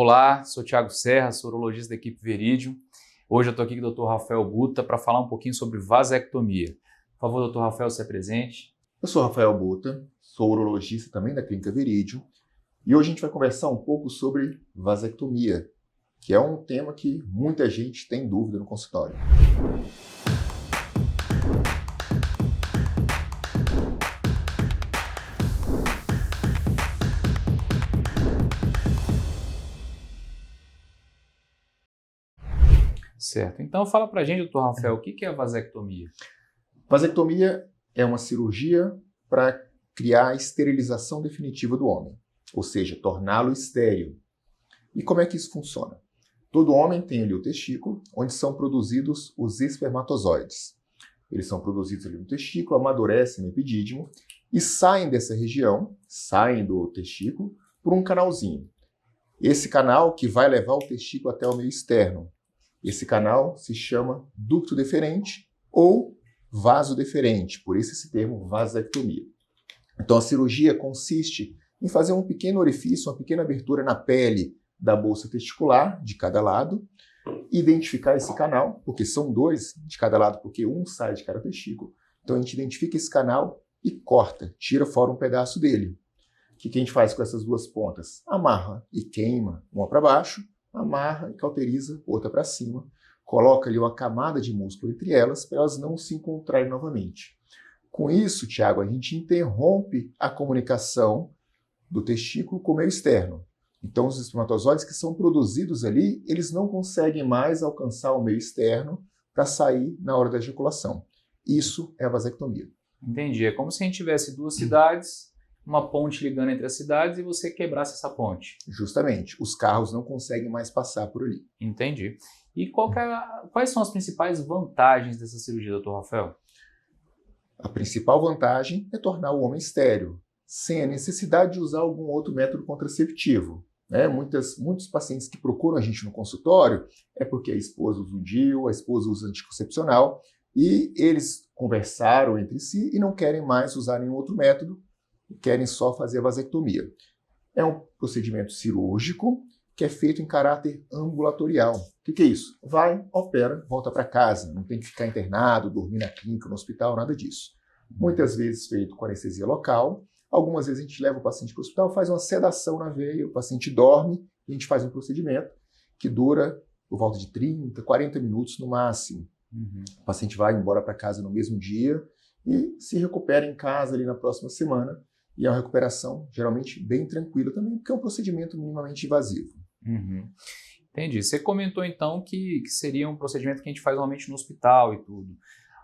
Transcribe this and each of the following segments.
Olá, sou Thiago Serra, sou urologista da equipe Veridium. Hoje eu estou aqui com o Dr. Rafael Buta para falar um pouquinho sobre vasectomia. Por favor, Dr. Rafael, se apresente. Eu sou Rafael Buta, sou urologista também da clínica Veridium, e hoje a gente vai conversar um pouco sobre vasectomia, que é um tema que muita gente tem dúvida no consultório. Certo. Então fala pra gente, Dr. Rafael, o que é a vasectomia? Vasectomia é uma cirurgia para criar a esterilização definitiva do homem, ou seja, torná-lo estéril. E como é que isso funciona? Todo homem tem ali o testículo, onde são produzidos os espermatozoides. Eles são produzidos ali no testículo, amadurecem no epidídimo e saem dessa região, saem do testículo, por um canalzinho. Esse canal que vai levar o testículo até o meio externo. Esse canal se chama ducto deferente ou vaso deferente, por isso esse termo vasectomia. Então a cirurgia consiste em fazer um pequeno orifício, uma pequena abertura na pele da bolsa testicular, de cada lado, identificar esse canal, porque são dois de cada lado, porque um sai de cada testículo. Então a gente identifica esse canal e corta, tira fora um pedaço dele. O que a gente faz com essas duas pontas? Amarra e queima uma para baixo, amarra e cauteriza outra para cima, coloca ali uma camada de músculo entre elas para elas não se encontrarem novamente. Com isso, Thiago, a gente interrompe a comunicação do testículo com o meio externo. Então, os espermatozoides que são produzidos ali, eles não conseguem mais alcançar o meio externo para sair na hora da ejaculação. Isso é a vasectomia. Entendi. É como se a gente tivesse duas cidades, uma ponte ligando entre as cidades e você quebrasse essa ponte. Justamente. Os carros não conseguem mais passar por ali. Entendi. E quais são as principais vantagens dessa cirurgia, Dr. Rafael? A principal vantagem é tornar o homem estéril, sem a necessidade de usar algum outro método contraceptivo. Muitos pacientes que procuram a gente no consultório é porque a esposa usa o DIU, a esposa usa anticoncepcional e eles conversaram entre si e não querem mais usar nenhum outro método, querem só fazer a vasectomia. É um procedimento cirúrgico que é feito em caráter ambulatorial. O que é isso? Vai, opera, volta para casa. Não tem que ficar internado, dormir na clínica, no hospital, nada disso. Muitas vezes feito com anestesia local. Algumas vezes a gente leva o paciente para o hospital, faz uma sedação na veia, o paciente dorme e a gente faz um procedimento que dura por volta de 30, 40 minutos no máximo. O paciente vai embora para casa no mesmo dia e se recupera em casa ali na próxima semana. E é uma recuperação geralmente bem tranquila também, porque é um procedimento minimamente invasivo. Entendi. Você comentou então que seria um procedimento que a gente faz normalmente no hospital e tudo.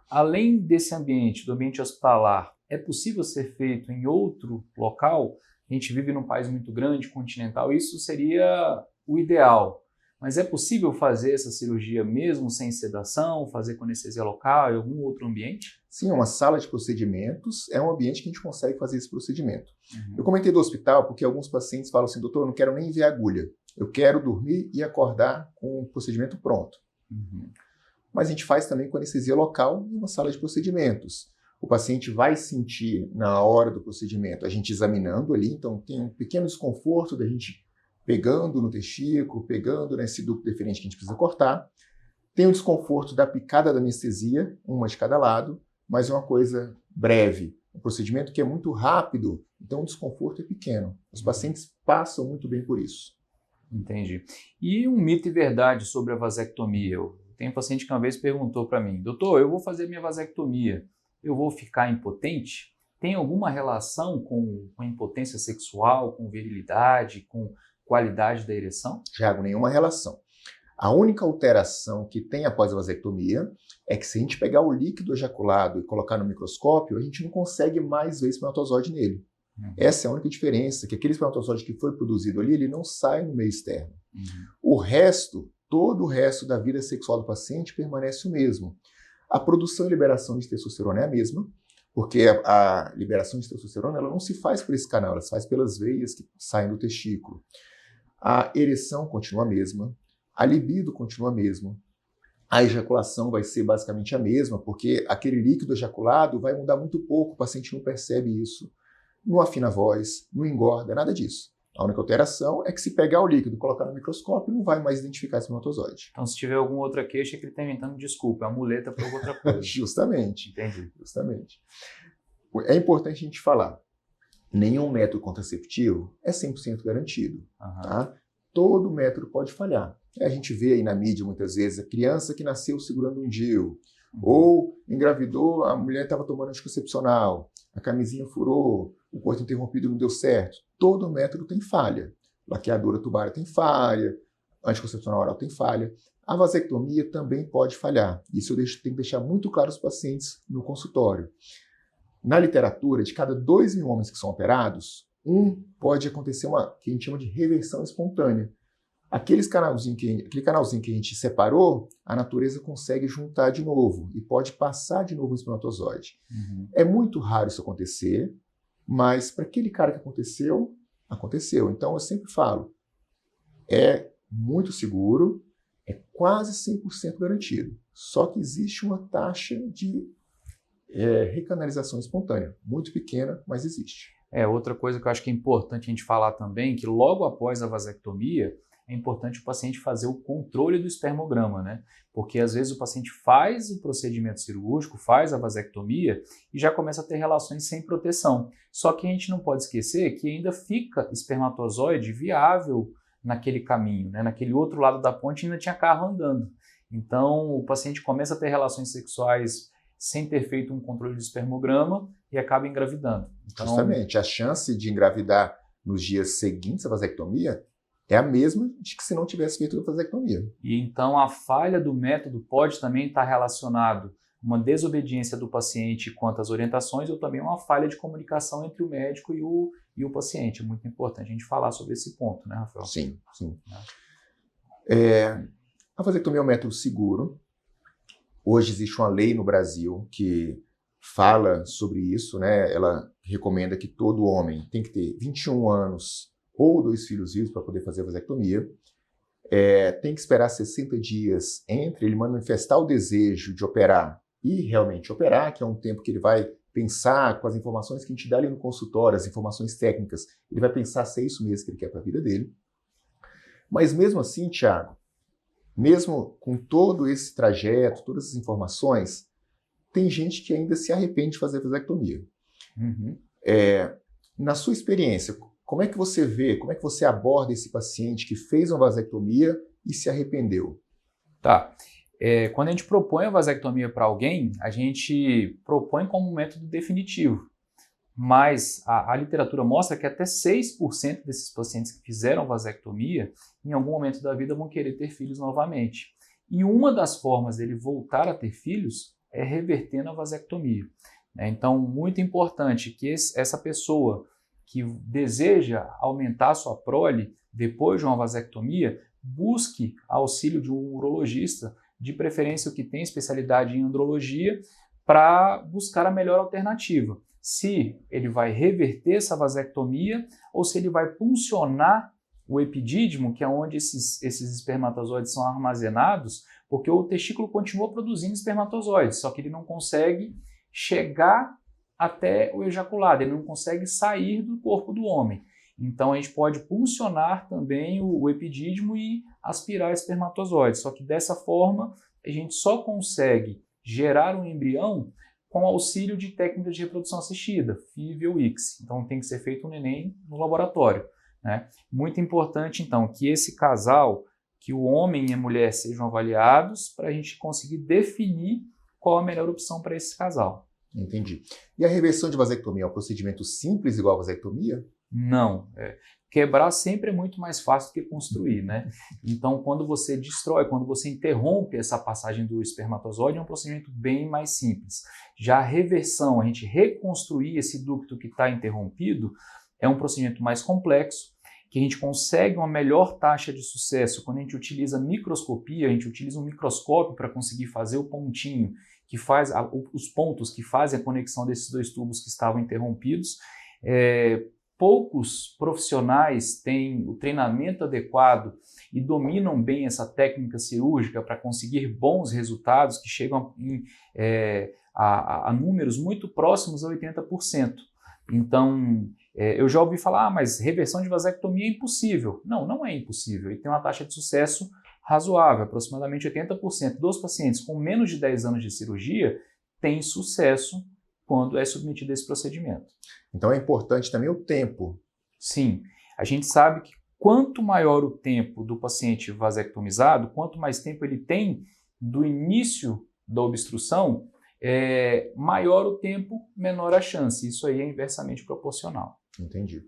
Além desse ambiente, do ambiente hospitalar, é possível ser feito em outro local? A gente vive num país muito grande, continental, isso seria o ideal. Mas é possível fazer essa cirurgia mesmo sem sedação, fazer com anestesia local em algum outro ambiente? Sim, uma sala de procedimentos é um ambiente que a gente consegue fazer esse procedimento. Eu comentei do hospital porque alguns pacientes falam assim, doutor, eu não quero nem ver agulha. Eu quero dormir e acordar com o procedimento pronto. Mas a gente faz também com anestesia local em uma sala de procedimentos. O paciente vai sentir na hora do procedimento, a gente examinando ali, então tem um pequeno desconforto da gente pegando no testículo, pegando nesse ducto deferente que a gente precisa cortar. Tem o desconforto da picada da anestesia, uma de cada lado, mas é uma coisa breve. Um procedimento que é muito rápido, então o desconforto é pequeno. Os pacientes passam muito bem por isso. Entendi. E um mito e verdade sobre a vasectomia? Tem um paciente que uma vez perguntou para mim, doutor, eu vou fazer minha vasectomia, eu vou ficar impotente? Tem alguma relação com impotência sexual, com virilidade, com qualidade da ereção? Thiago, nenhuma relação. A única alteração que tem após a vasectomia é que se a gente pegar o líquido ejaculado e colocar no microscópio, a gente não consegue mais ver espermatozoide nele. Essa é a única diferença, que aquele espermatozoide que foi produzido ali, ele não sai no meio externo. O resto, todo o resto da vida sexual do paciente permanece o mesmo. A produção e liberação de testosterona é a mesma, porque a liberação de testosterona ela não se faz por esse canal, ela se faz pelas veias que saem do testículo. A ereção continua a mesma, a libido continua a mesma, a ejaculação vai ser basicamente a mesma, porque aquele líquido ejaculado vai mudar muito pouco, o paciente não percebe isso, não afina a voz, não engorda, nada disso. A única alteração é que se pegar o líquido e colocar no microscópio, não vai mais identificar espermatozoide. Então, se tiver alguma outra queixa, é que ele está inventando desculpa, é a muleta para outra coisa. Justamente. Entendi. Justamente. É importante a gente falar, nenhum método contraceptivo é 100% garantido. Tá? Todo método pode falhar. A gente vê aí na mídia, muitas vezes, a criança que nasceu segurando um DIU, ou engravidou, a mulher estava tomando anticoncepcional, a camisinha furou, o coito interrompido não deu certo. Todo método tem falha. Laqueadura tubária tem falha, anticoncepcional oral tem falha. A vasectomia também pode falhar. Isso eu tenho que deixar muito claro aos pacientes no consultório. Na literatura, de cada 2.000 homens que são operados, pode acontecer uma que a gente chama de reversão espontânea. Aquele canalzinho que a gente separou, a natureza consegue juntar de novo e pode passar de novo o espermatozoide. É muito raro isso acontecer, mas para aquele cara que aconteceu, aconteceu. Então eu sempre falo, é muito seguro, é quase 100% garantido. Só que existe uma taxa de recanalização espontânea, muito pequena, mas existe. Outra coisa que eu acho que é importante a gente falar também, que logo após a vasectomia, é importante o paciente fazer o controle do espermograma, né? Porque às vezes o paciente faz o procedimento cirúrgico, faz a vasectomia e já começa a ter relações sem proteção. Só que a gente não pode esquecer que ainda fica espermatozoide viável naquele caminho, né? Naquele outro lado da ponte ainda tinha carro andando. Então o paciente começa a ter relações sexuais sem ter feito um controle do espermograma e acaba engravidando. Então, justamente, a chance de engravidar nos dias seguintes à vasectomia é a mesma de que se não tivesse feito a vasectomia. E então a falha do método pode também estar relacionado a uma desobediência do paciente quanto às orientações ou também uma falha de comunicação entre o médico e o paciente. É muito importante a gente falar sobre esse ponto, né, Rafael? Sim, sim. A vasectomia é um método seguro. Hoje existe uma lei no Brasil que fala sobre isso, né? Ela recomenda que todo homem tem que ter 21 anos ou 2 filhos vivos para poder fazer a vasectomia. Tem que esperar 60 dias entre ele manifestar o desejo de operar e realmente operar, que é um tempo que ele vai pensar com as informações que a gente dá ali no consultório, as informações técnicas, ele vai pensar se é isso mesmo que ele quer para a vida dele. Mas mesmo assim, Thiago, mesmo com todo esse trajeto, todas essas informações, tem gente que ainda se arrepende de fazer a vasectomia. Na sua experiência, como é que você vê, como é que você aborda esse paciente que fez uma vasectomia e se arrependeu? Tá. Quando a gente propõe a vasectomia para alguém, a gente propõe como um método definitivo. Mas a literatura mostra que até 6% desses pacientes que fizeram vasectomia, em algum momento da vida, vão querer ter filhos novamente. E uma das formas dele voltar a ter filhos é revertendo a vasectomia. Então, muito importante que essa pessoa que deseja aumentar a sua prole depois de uma vasectomia, busque auxílio de um urologista, de preferência o que tem especialidade em andrologia, para buscar a melhor alternativa. Se ele vai reverter essa vasectomia ou se ele vai puncionar o epidídimo, que é onde esses espermatozoides são armazenados, porque o testículo continua produzindo espermatozoides, só que ele não consegue chegar até o ejaculado, ele não consegue sair do corpo do homem. Então a gente pode puncionar também o epidídimo e aspirar espermatozoides, só que dessa forma a gente só consegue gerar um embrião com auxílio de técnicas de reprodução assistida, FIV ou ICSI. Então tem que ser feito um neném no laboratório, né? Muito importante então que esse casal, que o homem e a mulher sejam avaliados para a gente conseguir definir qual a melhor opção para esse casal. Entendi. E a reversão de vasectomia é um procedimento simples igual a vasectomia? Não. Quebrar sempre é muito mais fácil do que construir, né? Então, quando você destrói, quando você interrompe essa passagem do espermatozoide, é um procedimento bem mais simples. Já a reversão, a gente reconstruir esse ducto que está interrompido, é um procedimento mais complexo, que a gente consegue uma melhor taxa de sucesso quando a gente utiliza microscopia, a gente utiliza um microscópio para conseguir fazer o pontinho, que faz os pontos que fazem a conexão desses dois tubos que estavam interrompidos. Poucos profissionais têm o treinamento adequado e dominam bem essa técnica cirúrgica para conseguir bons resultados que chegam a números muito próximos a 80%. Então, Eu já ouvi falar, mas reversão de vasectomia é impossível. Não, não é impossível. E tem uma taxa de sucesso razoável. Aproximadamente 80% dos pacientes com menos de 10 anos de cirurgia têm sucesso quando é submetido a esse procedimento. Então é importante também o tempo. Sim, a gente sabe que quanto maior o tempo do paciente vasectomizado, quanto mais tempo ele tem do início da obstrução, maior o tempo, menor a chance. Isso aí é inversamente proporcional. Entendi.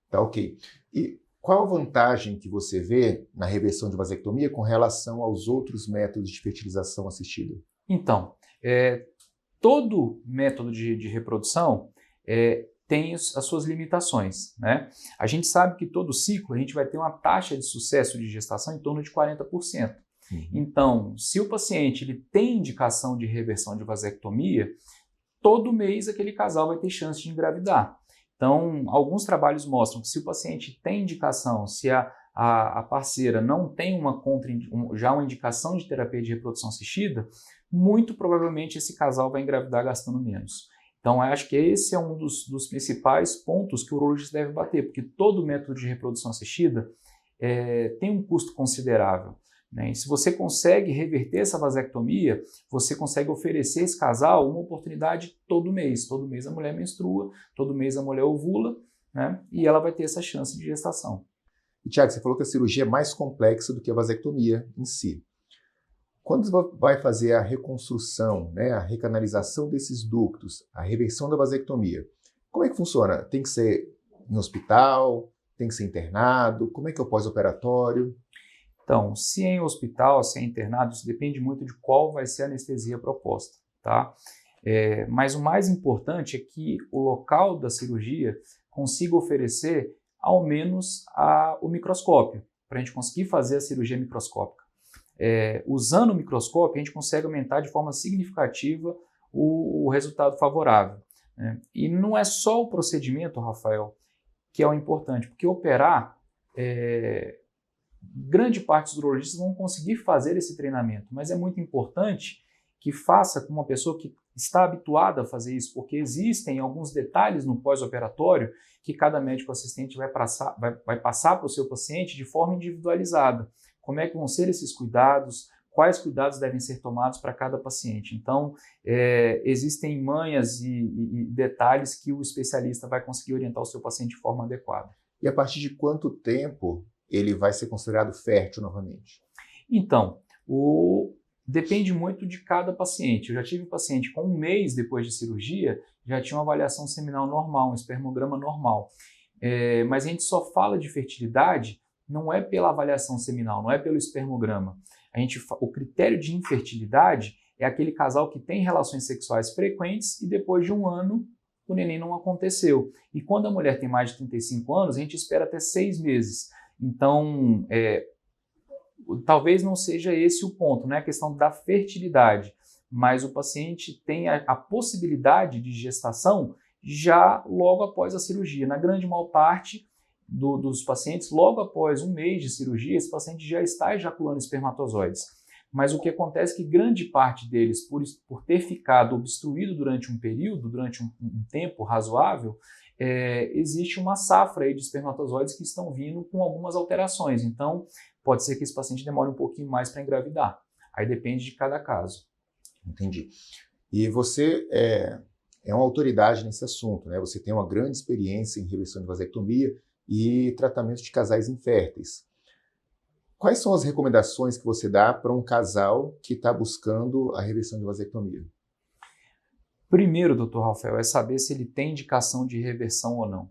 Tá ok. E qual a vantagem que você vê na reversão de vasectomia com relação aos outros métodos de fertilização assistida? Então, todo método de reprodução tem as suas limitações, né? A gente sabe que todo ciclo a gente vai ter uma taxa de sucesso de gestação em torno de 40%. Então, se o paciente ele tem indicação de reversão de vasectomia, todo mês aquele casal vai ter chance de engravidar. Então, alguns trabalhos mostram que se o paciente tem indicação, se a parceira não tem já uma indicação de terapia de reprodução assistida, muito provavelmente esse casal vai engravidar gastando menos. Então, eu acho que esse é um dos principais pontos que o urologista deve bater, porque todo método de reprodução assistida tem um custo considerável, né? E se você consegue reverter essa vasectomia, você consegue oferecer a esse casal uma oportunidade todo mês. Todo mês a mulher menstrua, todo mês a mulher ovula, né? E ela vai ter essa chance de gestação. E, Tiago, você falou que a cirurgia é mais complexa do que a vasectomia em si. Quando você vai fazer a reconstrução, né, a recanalização desses ductos, a reversão da vasectomia, como é que funciona? Tem que ser em hospital? Tem que ser internado? Como é que é o pós-operatório? Então, se é em hospital, se é internado, isso depende muito de qual vai ser a anestesia proposta, tá? Mas o mais importante é que o local da cirurgia consiga oferecer ao menos o microscópio, para a gente conseguir fazer a cirurgia microscópica. Usando o microscópio, a gente consegue aumentar de forma significativa o resultado favorável, né? E não é só o procedimento, Rafael, que é o importante, porque operar, grande parte dos urologistas vão conseguir fazer esse treinamento, mas é muito importante que faça com uma pessoa que está habituada a fazer isso, porque existem alguns detalhes no pós-operatório que cada médico assistente vai passar para o seu paciente de forma individualizada. Como é que vão ser esses cuidados, quais cuidados devem ser tomados para cada paciente. Então, existem manhas e detalhes que o especialista vai conseguir orientar o seu paciente de forma adequada. E a partir de quanto tempo ele vai ser considerado fértil novamente? Então, depende muito de cada paciente. Eu já tive paciente com 1 mês depois de cirurgia, já tinha uma avaliação seminal normal, um espermograma normal. Mas a gente só fala de fertilidade não é pela avaliação seminal, não é pelo espermograma. O critério de infertilidade é aquele casal que tem relações sexuais frequentes e depois de 1 ano o neném não aconteceu. E quando a mulher tem mais de 35 anos, a gente espera até 6 meses. Então, talvez não seja esse o ponto, não é a questão da fertilidade, mas o paciente tem a possibilidade de gestação já logo após a cirurgia. Na grande maior parte dos pacientes, logo após 1 mês de cirurgia, esse paciente já está ejaculando espermatozoides. Mas o que acontece é que grande parte deles, por ter ficado obstruído durante um período, durante um tempo razoável, existe uma safra aí de espermatozoides que estão vindo com algumas alterações. Então, pode ser que esse paciente demore um pouquinho mais para engravidar. Aí depende de cada caso. Entendi. E você é uma autoridade nesse assunto, né? Você tem uma grande experiência em reversão de vasectomia e tratamento de casais inférteis. Quais são as recomendações que você dá para um casal que está buscando a reversão de vasectomia? Primeiro, Dr. Rafael, é saber se ele tem indicação de reversão ou não.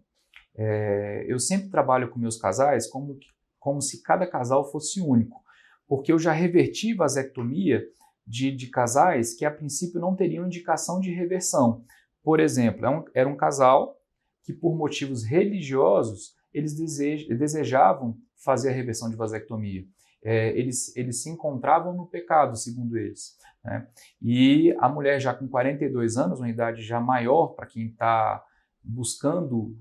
Eu sempre trabalho com meus casais como se cada casal fosse único, porque eu já reverti vasectomia de casais que a princípio não teriam indicação de reversão. Por exemplo, era um casal que por motivos religiosos eles desejavam fazer a reversão de vasectomia. Eles se encontravam no pecado, segundo eles, né? E a mulher já com 42 anos, uma idade já maior para quem está buscando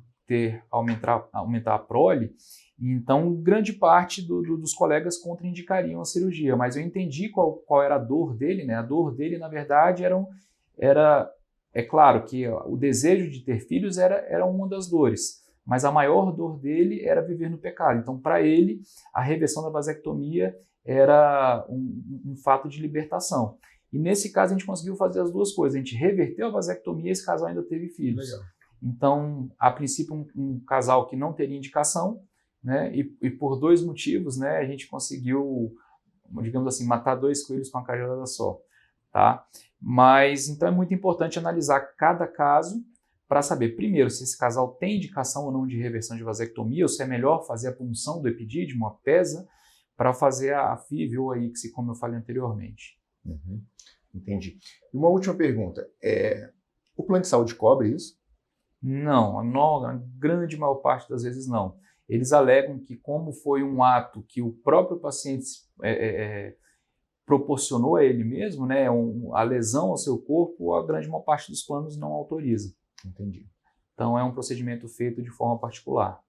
aumentar a prole, então grande parte dos colegas contraindicariam a cirurgia, mas eu entendi qual era a dor dele, né? A dor dele, na verdade, é claro que o desejo de ter filhos era uma das dores, mas a maior dor dele era viver no pecado. Então, para ele, a reversão da vasectomia era um fato de libertação. E nesse caso a gente conseguiu fazer as duas coisas. A gente reverteu a vasectomia e esse casal ainda teve filhos. Legal. Então, a princípio, um casal que não teria indicação, né? E por dois motivos, né, a gente conseguiu, digamos assim, matar dois coelhos com uma cajadada só. Tá? Mas, então, é muito importante analisar cada caso para saber, primeiro, se esse casal tem indicação ou não de reversão de vasectomia, ou se é melhor fazer a punção do epidídimo, a PESA, para fazer a FIV ou a ICSI, como eu falei anteriormente. Uhum. Entendi. E uma última pergunta. O plano de saúde cobre isso? Não, a grande maior parte das vezes não. Eles alegam que como foi um ato que o próprio paciente proporcionou a ele mesmo, né, a lesão ao seu corpo, a grande maior parte dos planos não autoriza. Entendi. Então é um procedimento feito de forma particular.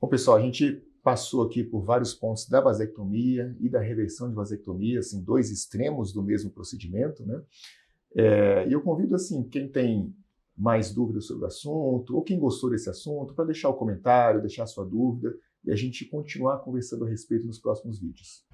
Bom, pessoal, a gente passou aqui por vários pontos da vasectomia e da reversão de vasectomia, assim, dois extremos do mesmo procedimento, né? E eu convido, assim, quem tem mais dúvidas sobre o assunto, ou quem gostou desse assunto, para deixar o comentário, deixar a sua dúvida, e a gente continuar conversando a respeito nos próximos vídeos.